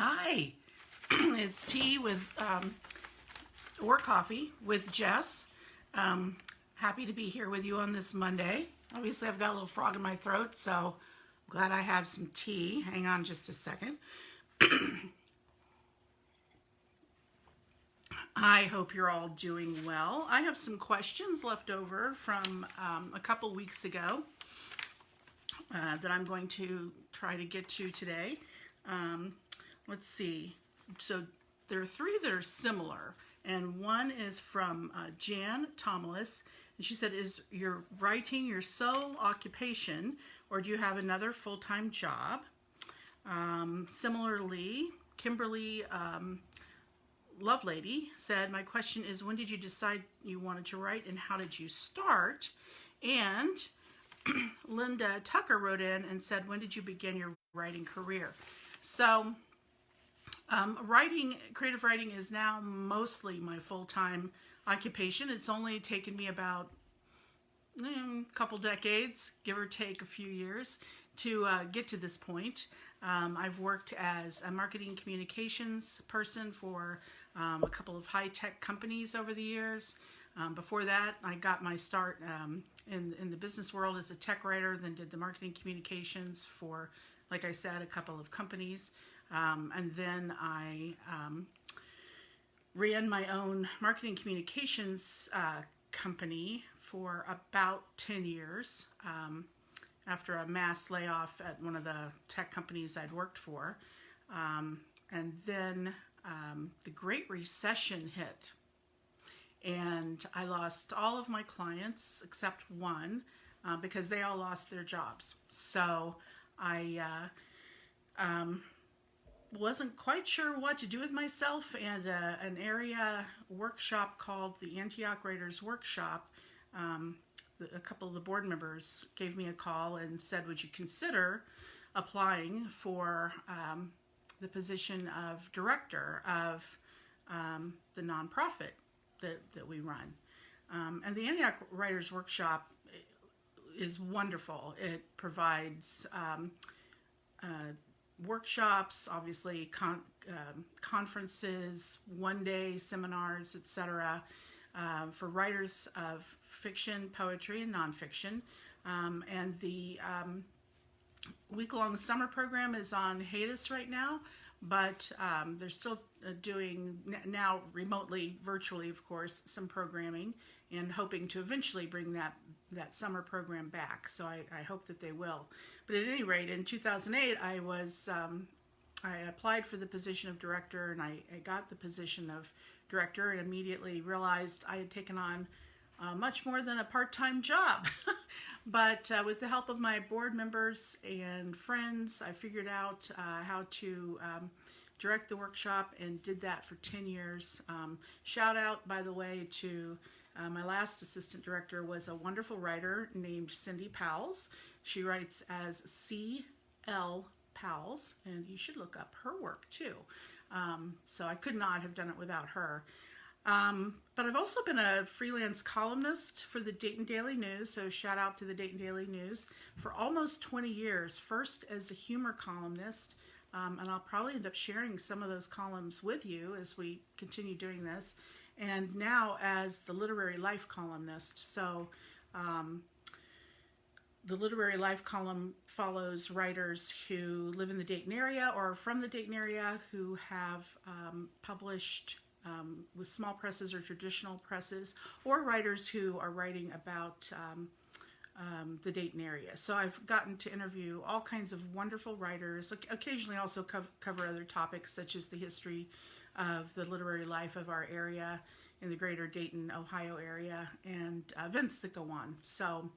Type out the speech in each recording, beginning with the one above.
Hi, it's tea with or coffee with Jess. Happy to be here with you on this Monday. Obviously, I've got a little frog in my throat, so I'm glad I have some tea. Hang on just a second. I hope you're all doing well. I have some questions left over from a couple weeks ago that I'm going to try to get to today. Let's see. So there are three that are similar, and one is from Jan Tomlis, and she said, "Is your writing your sole occupation, or do you have another full-time job?" Similarly, Kimberly Lovelady said, "My question is, when did you decide you wanted to write, and how did you start?" And Linda Tucker wrote in and said, "When did you begin your writing career?" So creative writing is now mostly my full-time occupation. It's only taken me about a couple decades, give or take a few years, to get to this point. I've worked as a marketing communications person for a couple of high-tech companies over the years. Before that, I got my start in the business world as a tech writer, then did the marketing communications for, like I said, a couple of companies. And then I ran my own marketing communications company for about 10 years after a mass layoff at one of the tech companies I'd worked for. And then the Great Recession hit, and I lost all of my clients except one because they all lost their jobs. So I wasn't quite sure what to do with myself, and an area workshop called the Antioch Writers Workshop, a couple of the board members gave me a call and said, "Would you consider applying for the position of director of the nonprofit that we run?" And the Antioch Writers Workshop is wonderful. It provides workshops, obviously conferences, one-day seminars, etc., for writers of fiction, poetry, and nonfiction. And the week-long summer program is on hiatus right now, but they're still doing now remotely, virtually, of course, some programming, and hoping to eventually bring that summer program back. So I hope that they will. But at any rate, in 2008, I applied for the position of director, and I got the position of director, and immediately realized I had taken on much more than a part-time job. But with the help of my board members and friends, I figured out how to direct the workshop, and did that for 10 years. Shout out, by the way, to my last assistant director was a wonderful writer named Cindy Powles. She writes as C.L. Powles, and you should look up her work too. So I could not have done it without her. But I've also been a freelance columnist for the Dayton Daily News, so shout out to the Dayton Daily News, for almost 20 years, first as a humor columnist, and I'll probably end up sharing some of those columns with you as we continue doing this, and now as the Literary Life columnist. So the Literary Life column follows writers who live in the Dayton area or are from the Dayton area who have published with small presses or traditional presses, or writers who are writing about the Dayton area. So I've gotten to interview all kinds of wonderful writers, occasionally also cover other topics such as the history of the literary life of our area in the greater Dayton, Ohio area, and events that go on. So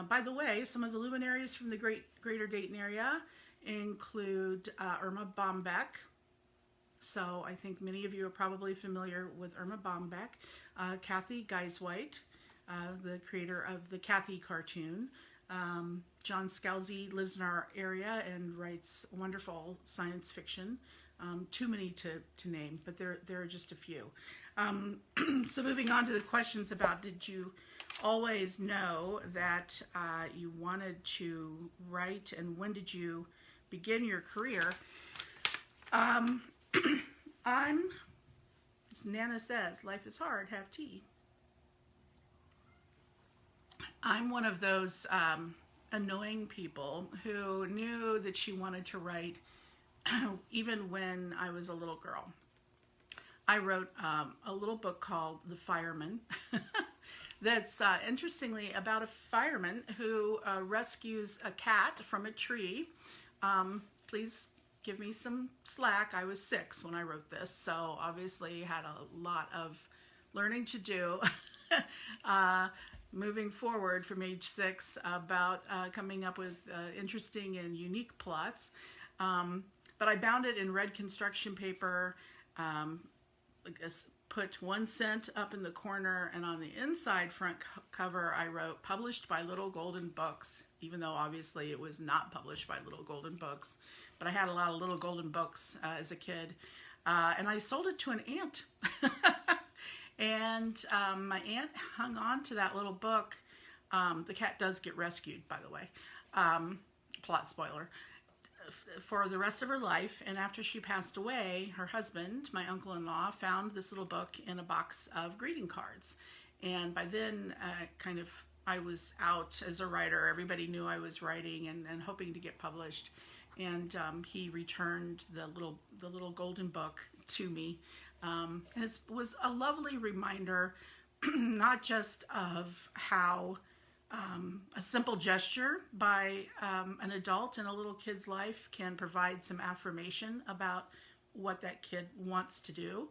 by the way, some of the luminaries from the greater Dayton area include Irma Bombeck. So I think many of you are probably familiar with Irma Bombeck. Kathy Geiswhite, the creator of the Kathy cartoon. John Scalzi lives in our area and writes wonderful science fiction. Too many to name, but there are just a few. So moving on to the questions about, did you always know that you wanted to write, and when did you begin your career? Um, as Nana says, life is hard, have tea. I'm one of those annoying people who knew that she wanted to write even when I was a little girl. I wrote a little book called The Fireman that's interestingly about a fireman who rescues a cat from a tree. Please give me some slack. I was 6 when I wrote this, so obviously had a lot of learning to do moving forward from age 6 about coming up with interesting and unique plots. But I bound it in red construction paper, put 1 cent up in the corner, and on the inside front cover I wrote published by Little Golden Books, even though obviously it was not published by Little Golden Books. But I had a lot of Little Golden Books as a kid. And I sold it to an aunt. And my aunt hung on to that little book. The cat does get rescued, by the way. Plot spoiler. For the rest of her life, and after she passed away, her husband, my uncle-in-law, found this little book in a box of greeting cards. And by then, I was out as a writer. Everybody knew I was writing and hoping to get published. And he returned the little golden book to me. And it was a lovely reminder, not just of how a simple gesture by an adult in a little kid's life can provide some affirmation about what that kid wants to do,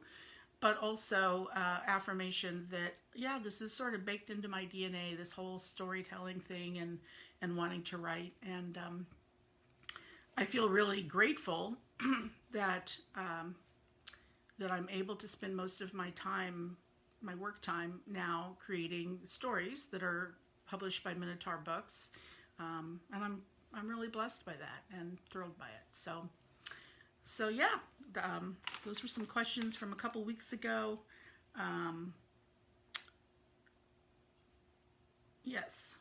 but also affirmation that, yeah, this is sort of baked into my DNA, this whole storytelling thing and wanting to write. And I feel really grateful that I'm able to spend most of my time, my work time now, creating stories that are published by Minotaur Books, and I'm really blessed by that and thrilled by it. So yeah, those were some questions from a couple weeks ago. Yes,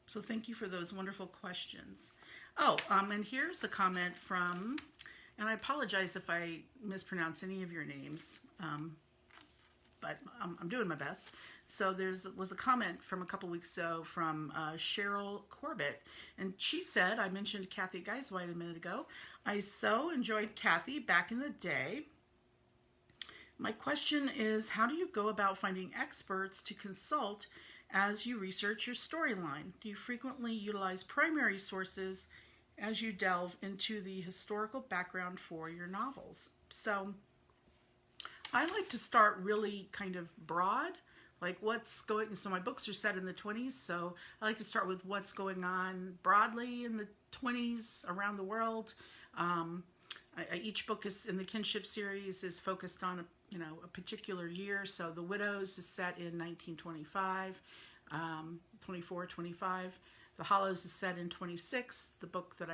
so thank you for those wonderful questions. Oh, and here's a comment from, and I apologize if I mispronounce any of your names, but I'm doing my best. So was a comment from a couple weeks ago from Cheryl Corbett, and she said, I mentioned Kathy Geisweit a minute ago. I so enjoyed Kathy back in the day. My question is, how do you go about finding experts to consult as you research your storyline? Do you frequently utilize primary sources as you delve into the historical background for your novels? So I like to start really kind of broad, like so my books are set in the 20s, so I like to start with what's going on broadly in the 20s around the world. Each book is in the kinship series is focused on a particular year. So The Widows is set in 1925, 24, 25. The Hollows is set in 26. The book that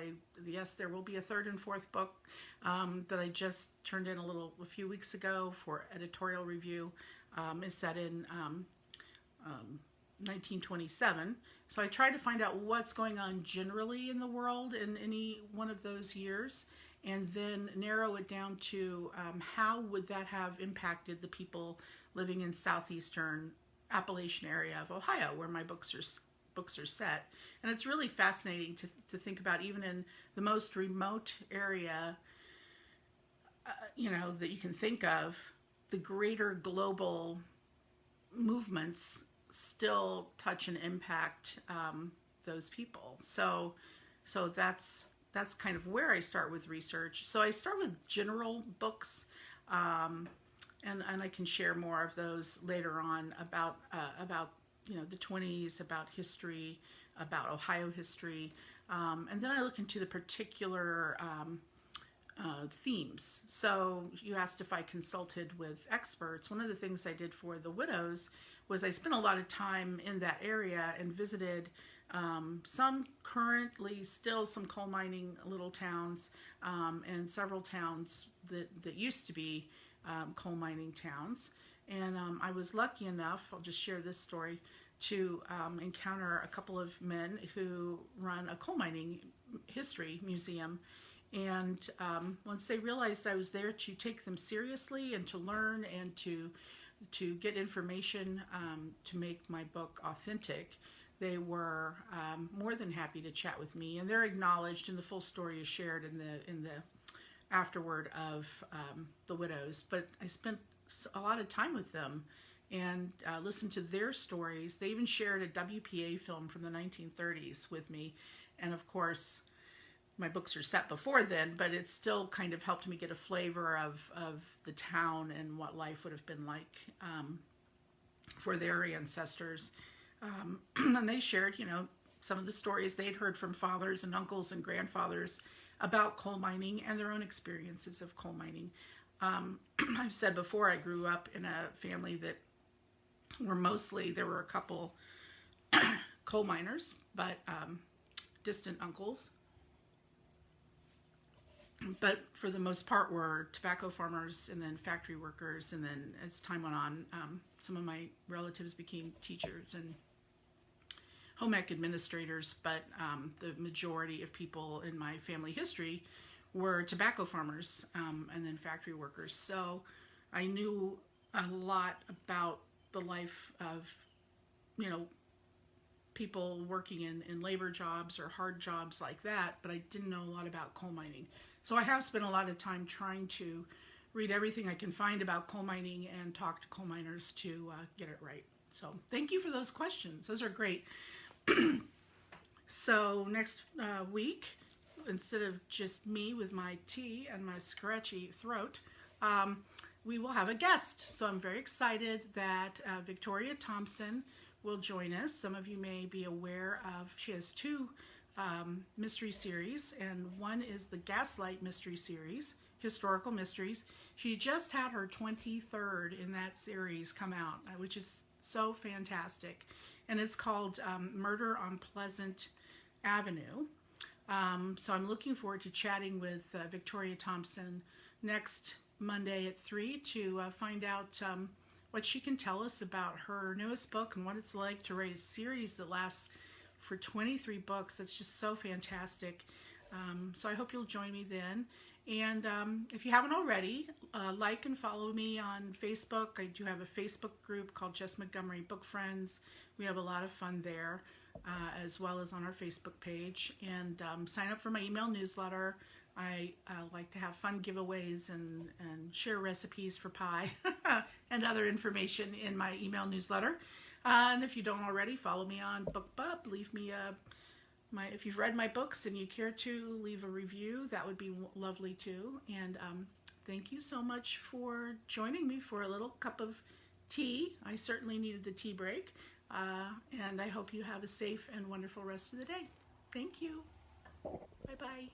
yes, there will be a 3rd and 4th book that I just turned in a few weeks ago for editorial review, is set in 1927. So I try to find out what's going on generally in the world in any one of those years, and then narrow it down to how would that have impacted the people living in southeastern Appalachian area of Ohio, where my books are set. And it's really fascinating to think about, even in the most remote area, that you can think of, the greater global movements still touch and impact those people. So that's kind of where I start with research. So I start with general books, and I can share more of those later on about the 20s, about history, about Ohio history, and then I look into the particular themes. So you asked if I consulted with experts. One of the things I did for The Widows was I spent a lot of time in that area and visited some coal mining little towns, and several towns that used to be coal mining towns. And I was lucky enough, I'll just share this story, to encounter a couple of men who run a coal mining history museum. And once they realized I was there to take them seriously and to learn and to get information to make my book authentic, they were more than happy to chat with me. And they're acknowledged, and the full story is shared in the afterword of The Widows. But I spent a lot of time with them and listened to their stories. They even shared a WPA film from the 1930s with me. And of course, my books are set before then, but it still kind of helped me get a flavor of the town and what life would have been like for their ancestors. And they shared, some of the stories they'd heard from fathers and uncles and grandfathers about coal mining and their own experiences of coal mining. I've said before, I grew up in a family that there were a couple coal miners, but distant uncles. But for the most part were tobacco farmers and then factory workers. And then as time went on, some of my relatives became teachers and home ec administrators. But the majority of people in my family history were tobacco farmers and then factory workers. So I knew a lot about the life of, people working in labor jobs or hard jobs like that, but I didn't know a lot about coal mining. So I have spent a lot of time trying to read everything I can find about coal mining and talk to coal miners to get it right. So thank you for those questions. Those are great. So next week, instead of just me with my tea and my scratchy throat, we will have a guest. So I'm very excited that Victoria Thompson will join us. Some of you may be aware of, she has two mystery series, and one is the Gaslight mystery series, historical mysteries. She just had her 23rd in that series come out, which is so fantastic. And it's called Murder on Pleasant Avenue. So I'm looking forward to chatting with Victoria Thompson next Monday at 3 to find out what she can tell us about her newest book and what it's like to write a series that lasts for 23 books. That's just so fantastic. So I hope you'll join me then. And if you haven't already, like and follow me on Facebook. I do have a Facebook group called Jess Montgomery Book Friends. We have a lot of fun there, as well as on our Facebook page. And sign up for my email newsletter. I like to have fun giveaways and share recipes for pie and other information in my email newsletter. And if you don't already, follow me on BookBub. Leave me if you've read my books and you care to leave a review, that would be lovely too. And thank you so much for joining me for a little cup of tea. I certainly needed the tea break. And I hope you have a safe and wonderful rest of the day. Thank you. Bye-bye.